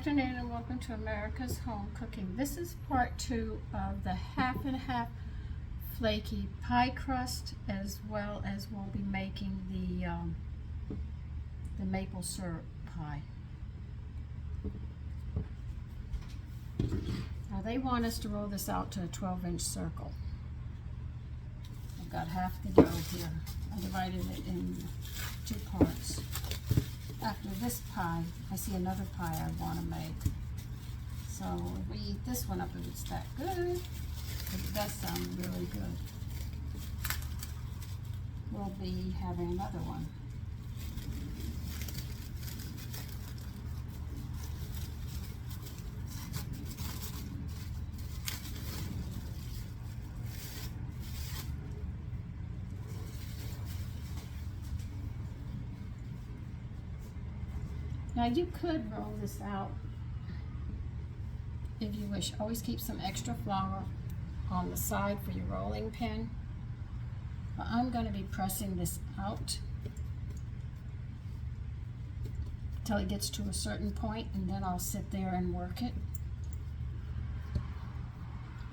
afternoon and welcome to America's Home Cooking. This is part 2 of the half and half flaky pie crust, as well as we'll be making the maple syrup pie. Now they want us to roll this out to a 12-inch circle. I've got half the dough here. I divided it in 2 parts. After this pie, I see another pie I want to make. So if we eat this one up, if it's that good, it does sound really good, we'll be having another one. Now you could roll this out if you wish. Always keep some extra flour on the side for your rolling pin. But I'm going to be pressing this out until it gets to a certain point, and then I'll sit there and work it,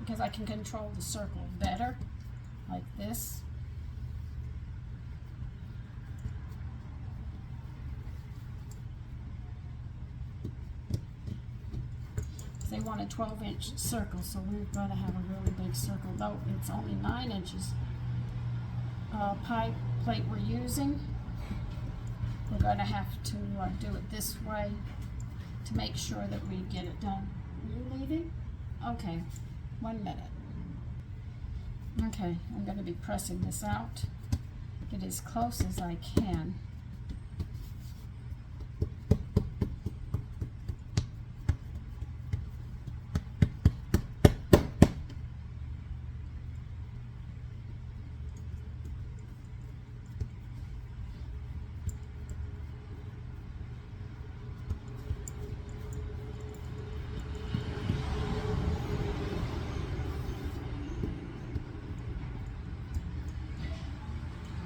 because I can control the circle better like this. They want a 12-inch circle, so we've got to have a really big circle, though it's only 9 inches. Pie plate we're using, we're going to have to do it this way to make sure that we get it done. Are you leaving? Okay, 1 minute. Okay, I'm going to be pressing this out, get as close as I can.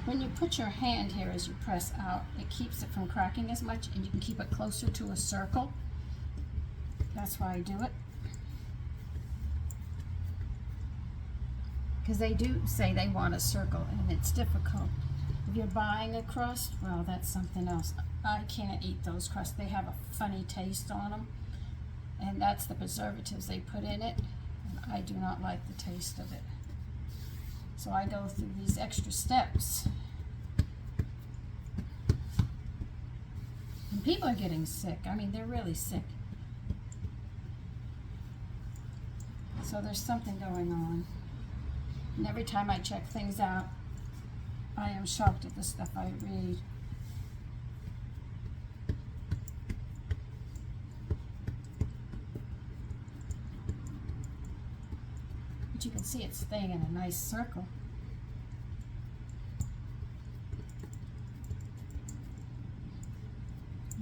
When you put your hand here as you press out, it keeps it from cracking as much, and you can keep it closer to a circle. That's why I do it. Because they do say they want a circle, and it's difficult. If you're buying a crust, well, that's something else. I can't eat those crusts. They have a funny taste on them, and that's the preservatives they put in it, and I do not like the taste of it. So I go through these extra steps. And people are getting sick. I mean, they're really sick. So there's something going on. And every time I check things out, I am shocked at the stuff I read. But you can see it's staying in a nice circle.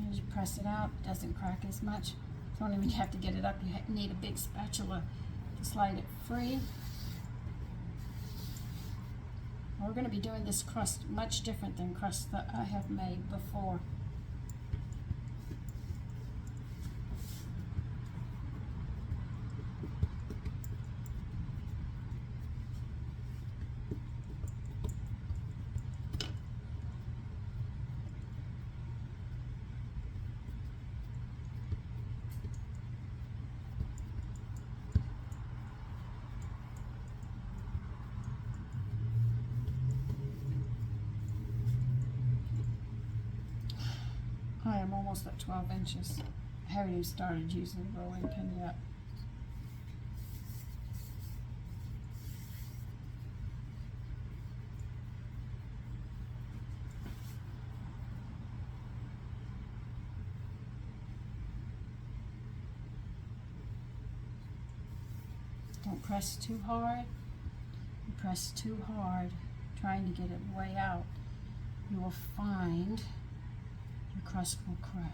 As you press it out, it doesn't crack as much. So only when you have to get it up, you need a big spatula to slide it free. We're going to be doing this crust much different than crust that I have made before. I am almost at 12 inches. I haven't even started using the rolling pin yet. Don't press too hard. You press too hard, trying to get it way out, you will find your crust will crack.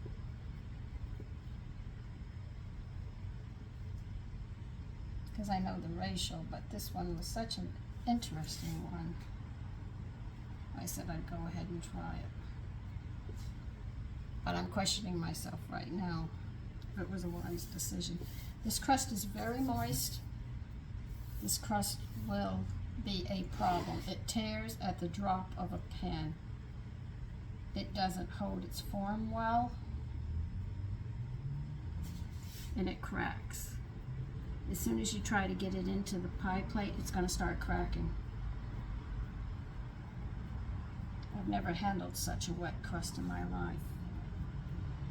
because I know the ratio, but this one was such an interesting one. I said I'd go ahead and try it. But I'm questioning myself right now if it was a wise decision. This crust is very moist. This crust will be a problem. It tears at the drop of a pen. It doesn't hold its form well, and it cracks. As soon as you try to get it into the pie plate, it's going to start cracking. I've never handled such a wet crust in my life.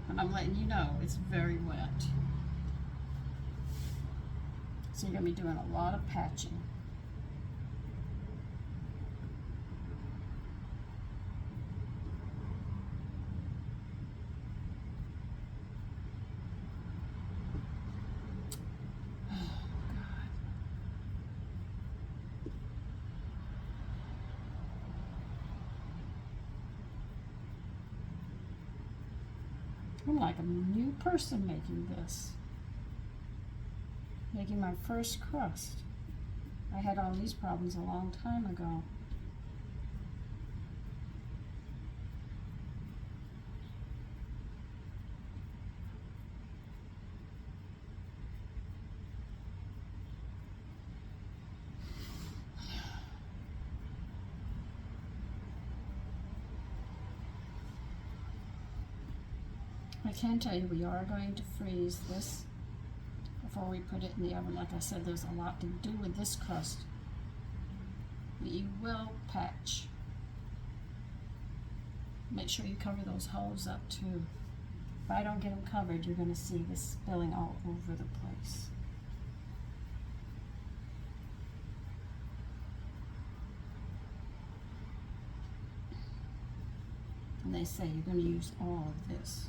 But I'm letting you know, it's very wet. So you're going to be doing a lot of patching. I'm like a new person making this. Making my first crust. I had all these problems a long time ago. I can tell you we are going to freeze this before we put it in the oven. Like I said, there's a lot to do with this crust. You will patch. Make sure you cover those holes up too. If I don't get them covered, you're going to see this spilling all over the place. And they say you're going to use all of this.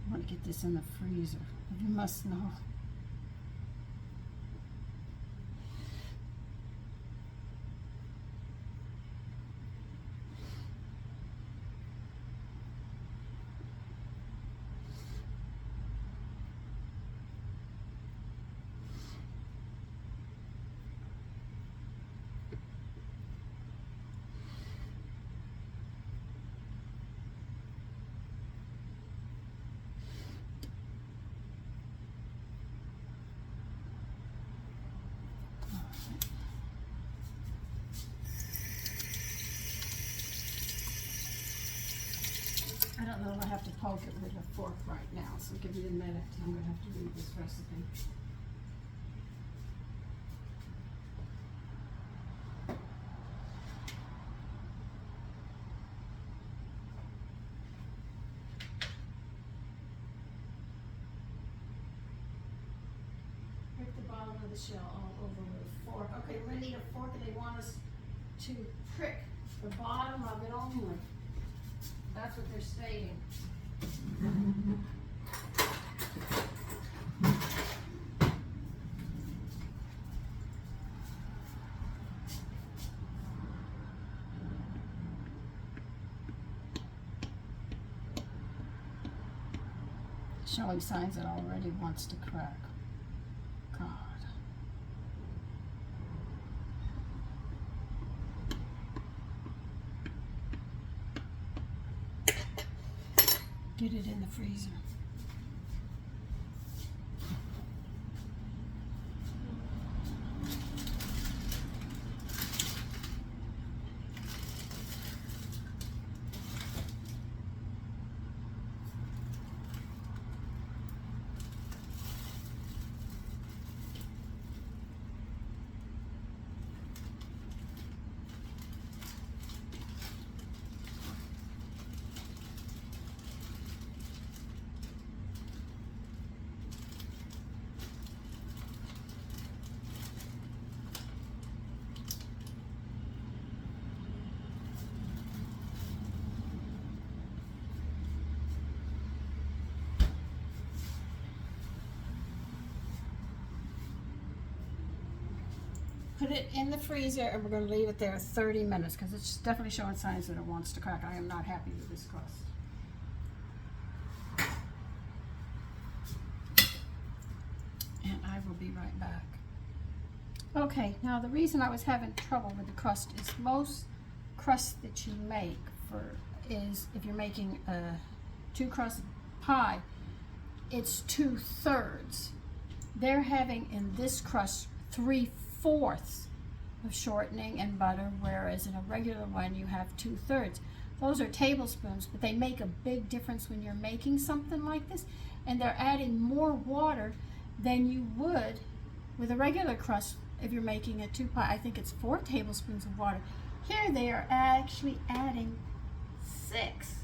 I want to get this in the freezer. You must know. I don't know if I have to poke it with a fork right now, so give me a minute. I'm going to have to read this recipe. Prick the bottom of the shell all over with a fork. Okay, we're going to need a fork, and they want us to prick the bottom of it only. That's what they're stating. showing signs it already wants to crack. God. Get it in the freezer. Put it in the freezer and we're going to leave it there 30 minutes because it's definitely showing signs that it wants to crack. I am not happy with this crust. And I will be right back. Okay, now the reason I was having trouble with the crust is most crust that you make is if you're making a 2-crust pie, it's 2/3. They're having in this crust 3/4 of shortening and butter, whereas in a regular one you have 2/3. Those are tablespoons, but they make a big difference when you're making something like this, and they're adding more water than you would with a regular crust if you're making a 2 pie. I think it's 4 tablespoons of water. Here they are actually adding 6.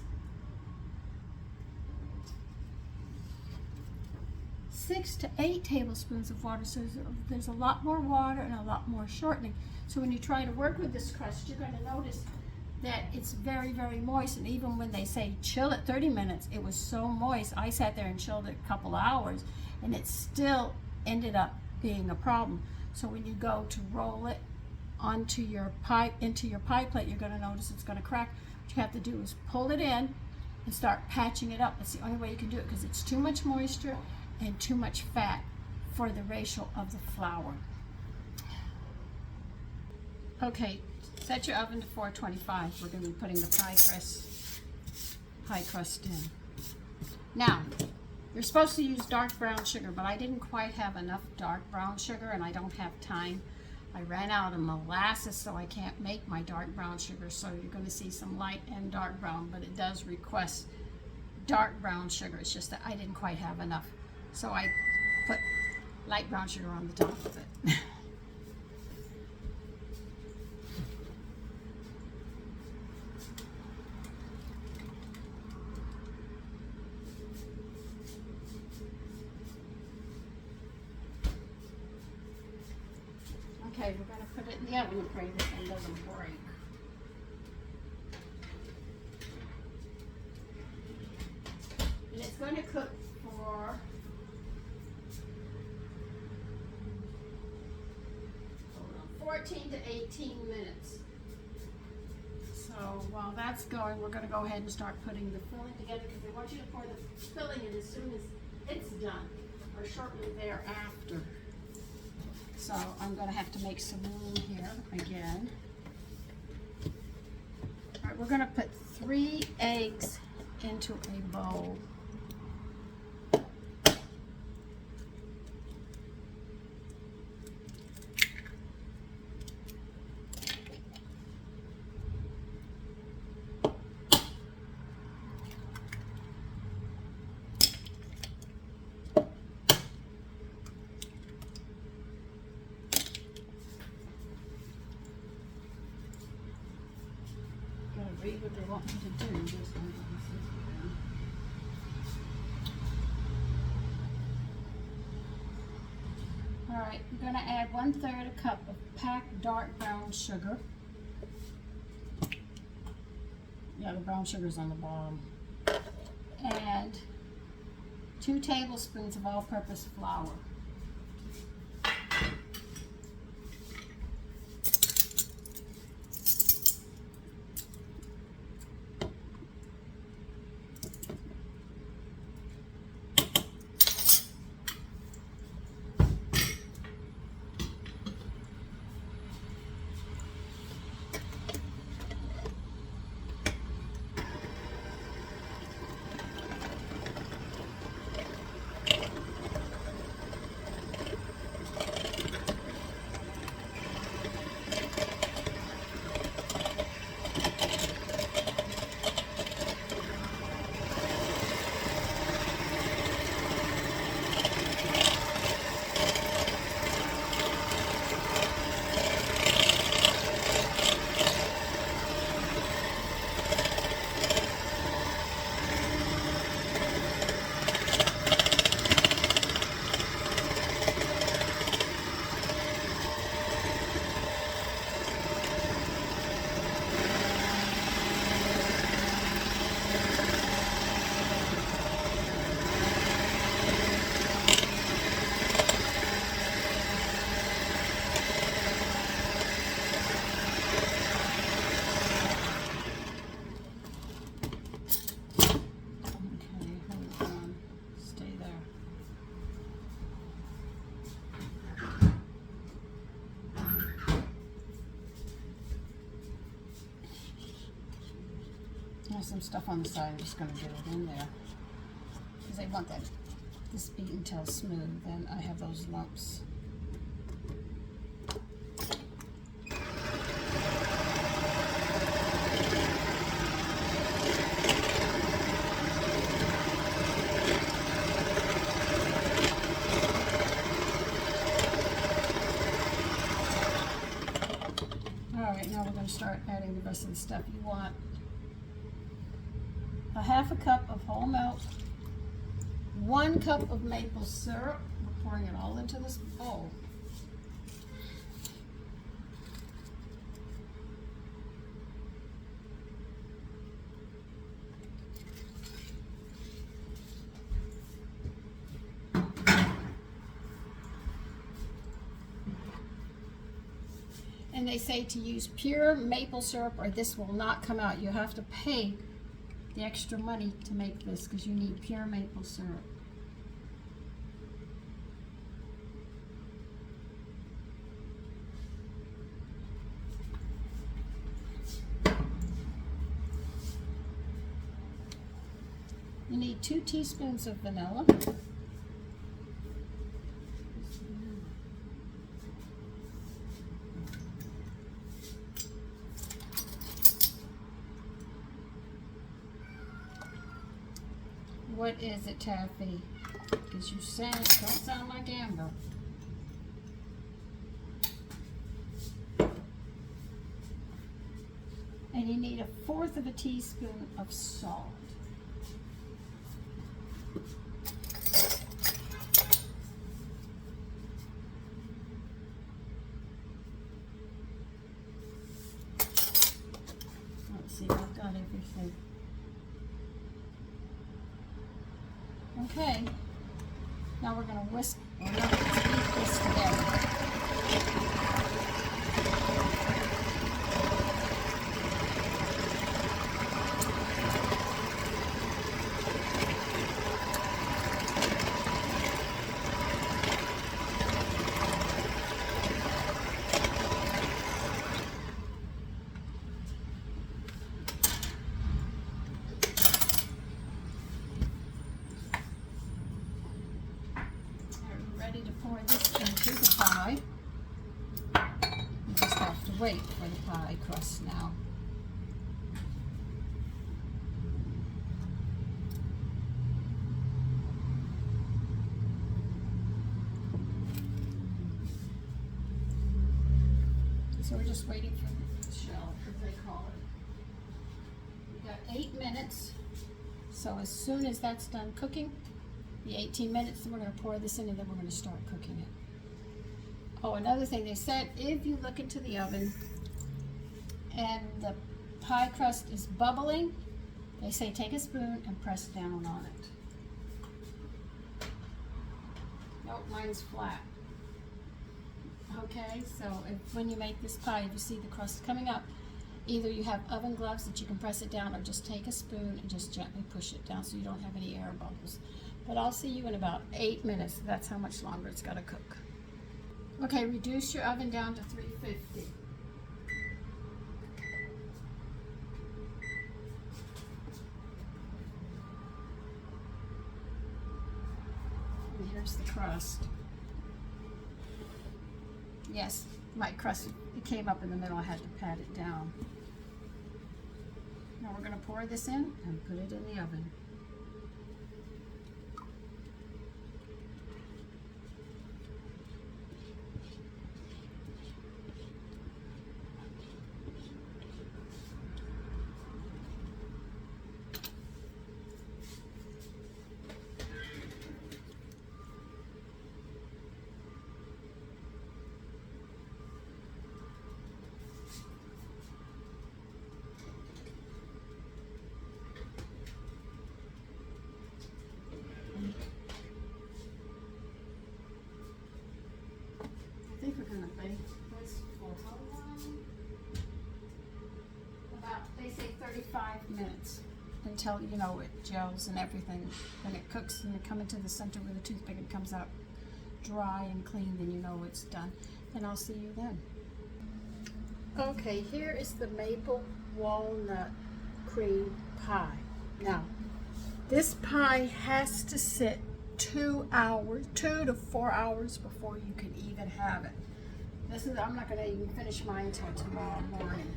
6 to 8 tablespoons of water, so there's a lot more water and a lot more shortening. So when you try to work with this crust, you're going to notice that it's very, very moist, and even when they say chill it 30 minutes, it was so moist. I sat there and chilled it a couple hours, and it still ended up being a problem. So when you go to roll it onto your pie, into your pie plate, you're going to notice it's going to crack. What you have to do is pull it in and start patching it up. That's the only way you can do it because it's too much moisture and too much fat for the ratio of the flour. Okay, set your oven to 425. We're going to be putting the pie crust in. Now, you're supposed to use dark brown sugar, but I didn't quite have enough dark brown sugar and I don't have time. I ran out of molasses, so I can't make my dark brown sugar, so you're going to see some light and dark brown, but it does request dark brown sugar. It's just that I didn't quite have enough. So I put light brown sugar on the top of it. Okay, we're going to put it in the oven and pray this thing doesn't break. And it's going to cook for 14 to 18 minutes. So while that's going, we're going to go ahead and start putting the filling together because they want you to pour the filling in as soon as it's done or shortly thereafter. So I'm going to have to make some room here again. All right, we're going to put 3 eggs into a bowl. Read what they want me to do. All right, I'm going to add 1/3 a cup of packed dark brown sugar. Yeah, the brown sugar's on the bottom. And 2 tablespoons of all-purpose flour. There's some stuff on the side. I'm just going to get it in there because I want this beaten tail smooth. Then I have those lumps. Alright, now we're going to start adding the rest of the stuff. You want a half a cup of whole milk, 1 cup of maple syrup. We're pouring it all into this bowl. And they say to use pure maple syrup or this will not come out. You have to pay the extra money to make this because you need pure maple syrup. You need 2 teaspoons of vanilla. What is it, Taffy? Because you don't sound like Amber. And you need 1/4 of a teaspoon of salt. Let's see, I've got everything. Okay, now we're going to whisk, or not, beat this together. To pour this into the pie. You just have to wait for the pie crust now. So we're just waiting for the shell, as they call it. We've got 8 minutes. So as soon as that's done cooking, the 18 minutes, then we're going to pour this in and then we're going to start cooking it. Oh, another thing, they said if you look into the oven and the pie crust is bubbling, they say take a spoon and press down on it. Nope, mine's flat. Okay, so when you make this pie, if you see the crust coming up, either you have oven gloves that you can press it down or just take a spoon and just gently push it down so you don't have any air bubbles. But I'll see you in about 8 minutes. That's how much longer it's got to cook. Okay, reduce your oven down to 350. And here's the crust. Yes, my crust, it came up in the middle. I had to pat it down. Now we're going to pour this in and put it in the oven. I think we're going to bake this for how long? About, they say 35 minutes until, you know, it gels and everything. When it cooks and you come into the center with a toothpick, it comes out dry and clean, then you know it's done. And I'll see you then. Okay, here is the maple walnut cream pie. Now, this pie has to sit 2 to 4 hours before you can even have it. I'm not going to even finish mine until tomorrow morning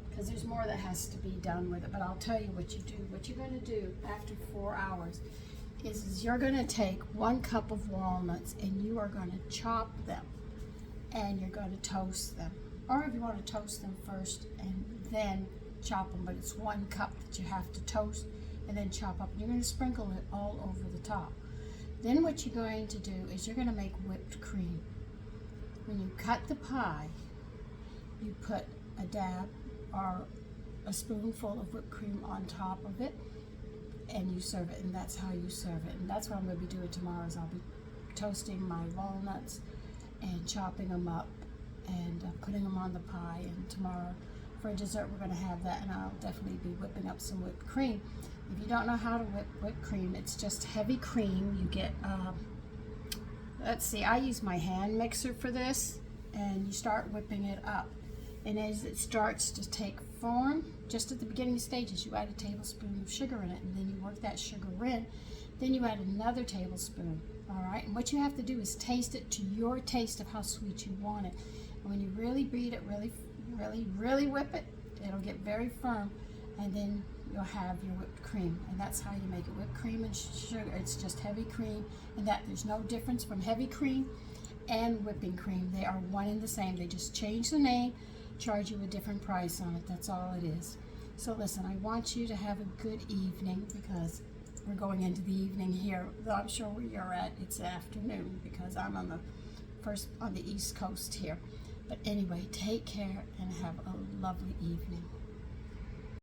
because there's more that has to be done with it, but I'll tell you what you do. What you're going to do after 4 hours is you're going to take 1 cup of walnuts and you are going to chop them and you're going to toast them. Or if you want to toast them first and then chop them, but it's 1 cup that you have to toast and then chop up. You're going to sprinkle it all over the top. Then what you're going to do is you're going to make whipped cream. When you cut the pie, you put a dab or a spoonful of whipped cream on top of it and you serve it, and that's how you serve it. And that's what I'm going to be doing tomorrow is I'll be toasting my walnuts and chopping them up and putting them on the pie, and tomorrow for dessert we're going to have that, and I'll definitely be whipping up some whipped cream. If you don't know how to whip whipped cream, it's just heavy cream. You get let's see, I use my hand mixer for this, and you start whipping it up. And as it starts to take form, just at the beginning stages, you add a tablespoon of sugar in it, and then you work that sugar in. Then you add another tablespoon, all right? And what you have to do is taste it to your taste of how sweet you want it. And when you really beat it, really whip it, it'll get very firm, and then you'll have your whipped cream. And that's how you make it, whipped cream and sugar. It's just heavy cream, and that there's no difference from heavy cream and whipping cream. They are one and the same. They just change the name, charge you a different price on it. That's all it is. So listen, I want you to have a good evening because we're going into the evening here. Though I'm sure where you're at, it's afternoon because I'm on the East Coast here. But anyway, take care and have a lovely evening.